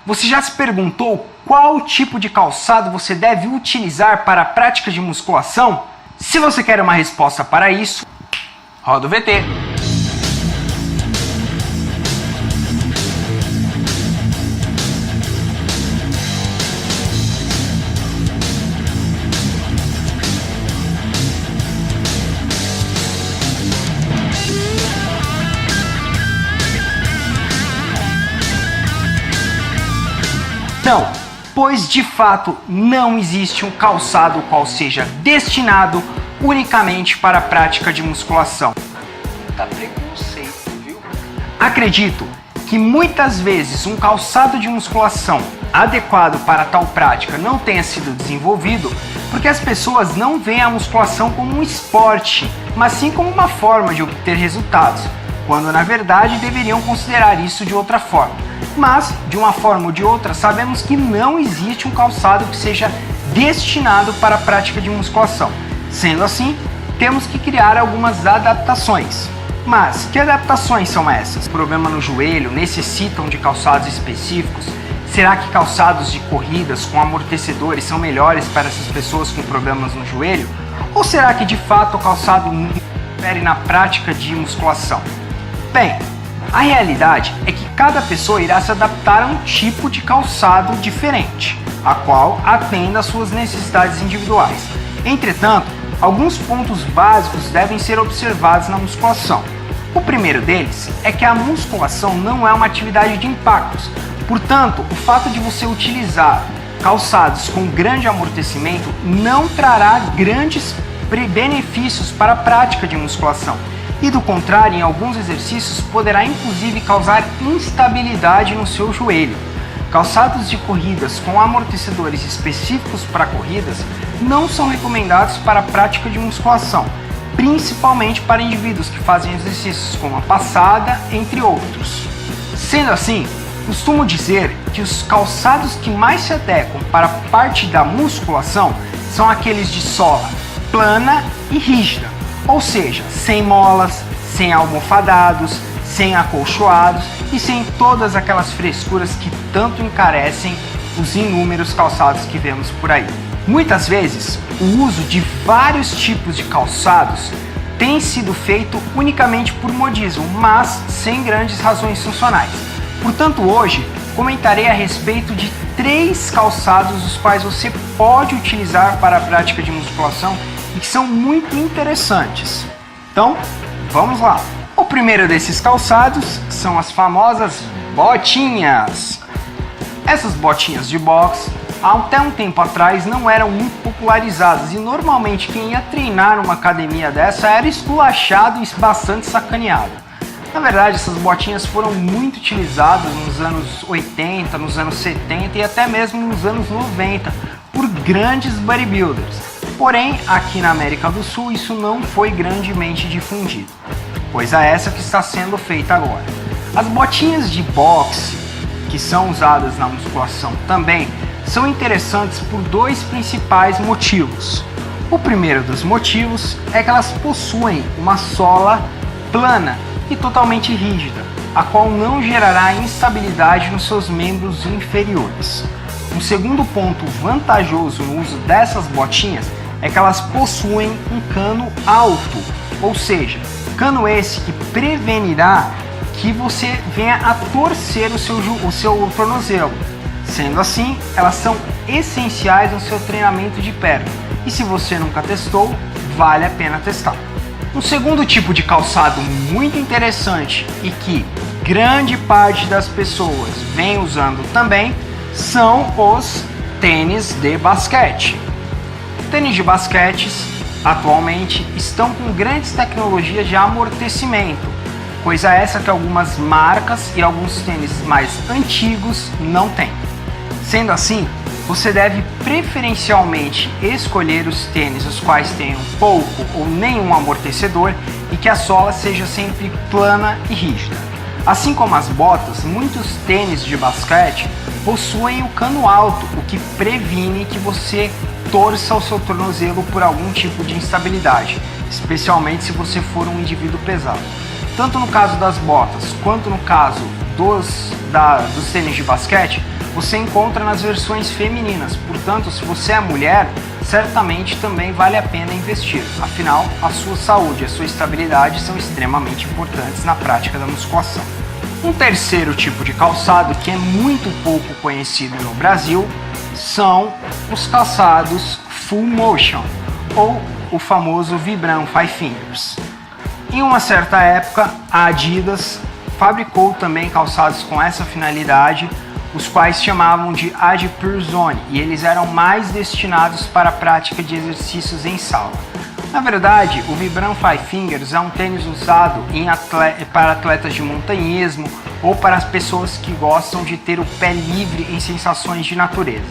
Você já se perguntou qual tipo de calçado você deve utilizar para a prática de musculação? Se você quer uma resposta para isso, roda o VT. Não, pois de fato não existe um calçado qual seja destinado unicamente para a prática de musculação. Tá preconceito, viu? Acredito que muitas vezes um calçado de musculação adequado para tal prática não tenha sido desenvolvido porque as pessoas não veem a musculação como um esporte, mas sim como uma forma de obter resultados, quando na verdade deveriam considerar isso de outra forma. Mas, de uma forma ou de outra, sabemos que não existe um calçado que seja destinado para a prática de musculação. Sendo assim, temos que criar algumas adaptações. Mas, que adaptações são essas? Problema no joelho necessitam de calçados específicos? Será que calçados de corridas com amortecedores são melhores para essas pessoas com problemas no joelho? Ou será que de fato o calçado interfere na prática de musculação? Bem, a realidade é que cada pessoa irá se adaptar a um tipo de calçado diferente, a qual atenda às suas necessidades individuais. Entretanto, alguns pontos básicos devem ser observados na musculação. O primeiro deles é que a musculação não é uma atividade de impactos, portanto, o fato de você utilizar calçados com grande amortecimento não trará grandes benefícios para a prática de musculação. E do contrário, em alguns exercícios poderá inclusive causar instabilidade no seu joelho. Calçados de corridas com amortecedores específicos para corridas não são recomendados para a prática de musculação, principalmente para indivíduos que fazem exercícios como a passada, entre outros. Sendo assim, costumo dizer que os calçados que mais se adequam para a parte da musculação são aqueles de sola plana e rígida, ou seja, sem molas, sem almofadados, sem acolchoados e sem todas aquelas frescuras que tanto encarecem os inúmeros calçados que vemos por aí. Muitas vezes, o uso de vários tipos de calçados tem sido feito unicamente por modismo, mas sem grandes razões funcionais. Portanto, hoje comentarei a respeito de 3 calçados os quais você pode utilizar para a prática de musculação e que são muito interessantes. Então, vamos lá! O primeiro desses calçados são as famosas botinhas. Essas botinhas de boxe, até um tempo atrás, não eram muito popularizadas e normalmente quem ia treinar numa academia dessa era esculachado e bastante sacaneado. Na verdade, essas botinhas foram muito utilizadas nos anos 80, nos anos 70 e até mesmo nos anos 90 por grandes bodybuilders. Porém, aqui na América do Sul isso não foi grandemente difundido, coisa essa que está sendo feita agora. As botinhas de boxe, que são usadas na musculação também, são interessantes por 2 principais motivos. O primeiro dos motivos é que elas possuem uma sola plana e totalmente rígida, a qual não gerará instabilidade nos seus membros inferiores. Um segundo ponto vantajoso no uso dessas botinhas é que elas possuem um cano alto, ou seja, cano esse que prevenirá que você venha a torcer o seu tornozelo. Sendo assim, elas são essenciais no seu treinamento de perna e se você nunca testou, vale a pena testar. Um segundo tipo de calçado muito interessante e que grande parte das pessoas vem usando também são os tênis de basquete. Tênis de basquete atualmente estão com grandes tecnologias de amortecimento, coisa essa que algumas marcas e alguns tênis mais antigos não têm. Sendo assim, você deve preferencialmente escolher os tênis os quais tenham pouco ou nenhum amortecedor e que a sola seja sempre plana e rígida. Assim como as botas, muitos tênis de basquete possuem o cano alto, o que previne que você torça o seu tornozelo por algum tipo de instabilidade, especialmente se você for um indivíduo pesado. Tanto no caso das botas quanto no caso dos tênis de basquete, você encontra nas versões femininas. Portanto, se você é mulher, certamente também vale a pena investir. Afinal, a sua saúde e a sua estabilidade são extremamente importantes na prática da musculação. Um terceiro tipo de calçado que é muito pouco conhecido no Brasil são os calçados Full Motion, ou o famoso Vibram Five Fingers. Em uma certa época, a Adidas fabricou também calçados com essa finalidade, os quais chamavam de Adi Pure Zone, e eles eram mais destinados para a prática de exercícios em sala. Na verdade, o Vibram Five Fingers é um tênis usado para atletas de montanhismo ou para as pessoas que gostam de ter o pé livre em sensações de natureza.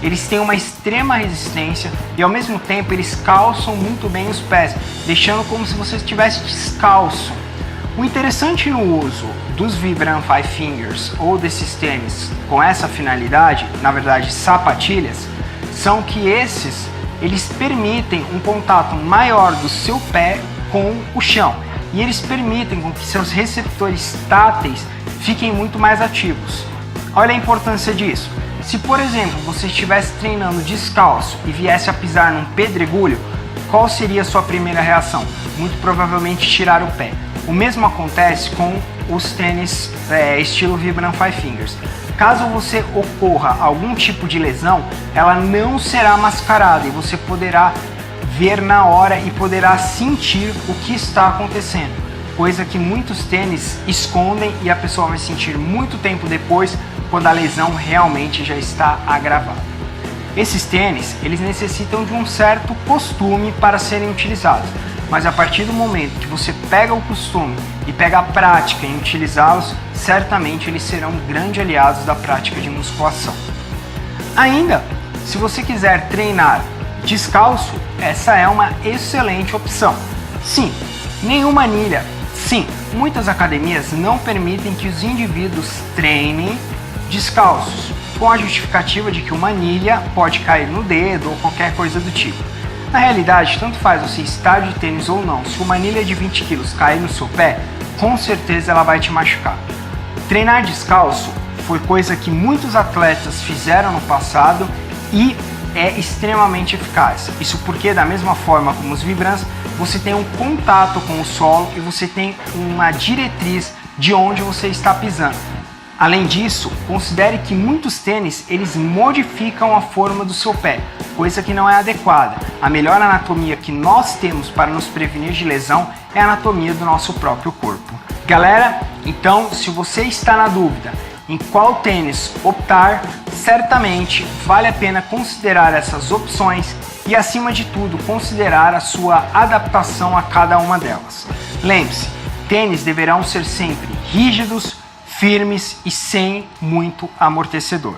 Eles têm uma extrema resistência e ao mesmo tempo eles calçam muito bem os pés, deixando como se você estivesse descalço. O interessante no uso dos Vibram Five Fingers ou desses tênis com essa finalidade, na verdade sapatilhas, são que eles permitem um contato maior do seu pé com o chão e eles permitem com que seus receptores táteis fiquem muito mais ativos. Olha a importância disso. Se, por exemplo, você estivesse treinando descalço e viesse a pisar num pedregulho, qual seria a sua primeira reação? Muito provavelmente tirar o pé. O mesmo acontece com os tênis estilo Vibram Five Fingers. Caso você ocorra algum tipo de lesão, ela não será mascarada e você poderá ver na hora e poderá sentir o que está acontecendo, coisa que muitos tênis escondem e a pessoa vai sentir muito tempo depois, quando a lesão realmente já está agravada. Esses tênis, eles necessitam de um certo costume para serem utilizados, mas a partir do momento que você pega o costume e pega a prática em utilizá-los, certamente eles serão grandes aliados da prática de musculação. Ainda, se você quiser treinar descalço, essa é uma excelente opção. Sim, nenhuma anilha. Sim, muitas academias não permitem que os indivíduos treinem descalços, com a justificativa de que uma anilha pode cair no dedo ou qualquer coisa do tipo. Na realidade, tanto faz você estar de tênis ou não, se uma anilha de 20 kg cair no seu pé, com certeza ela vai te machucar. Treinar descalço foi coisa que muitos atletas fizeram no passado e é extremamente eficaz. Isso porque, da mesma forma como os Vibrams, você tem um contato com o solo e você tem uma diretriz de onde você está pisando. Além disso, considere que muitos tênis eles modificam a forma do seu pé, coisa que não é adequada. A melhor anatomia que nós temos para nos prevenir de lesão é a anatomia do nosso próprio corpo. Galera, então se você está na dúvida em qual tênis optar, certamente vale a pena considerar essas opções e, acima de tudo, considerar a sua adaptação a cada uma delas. Lembre-se, tênis deverão ser sempre rígidos, firmes e sem muito amortecedor.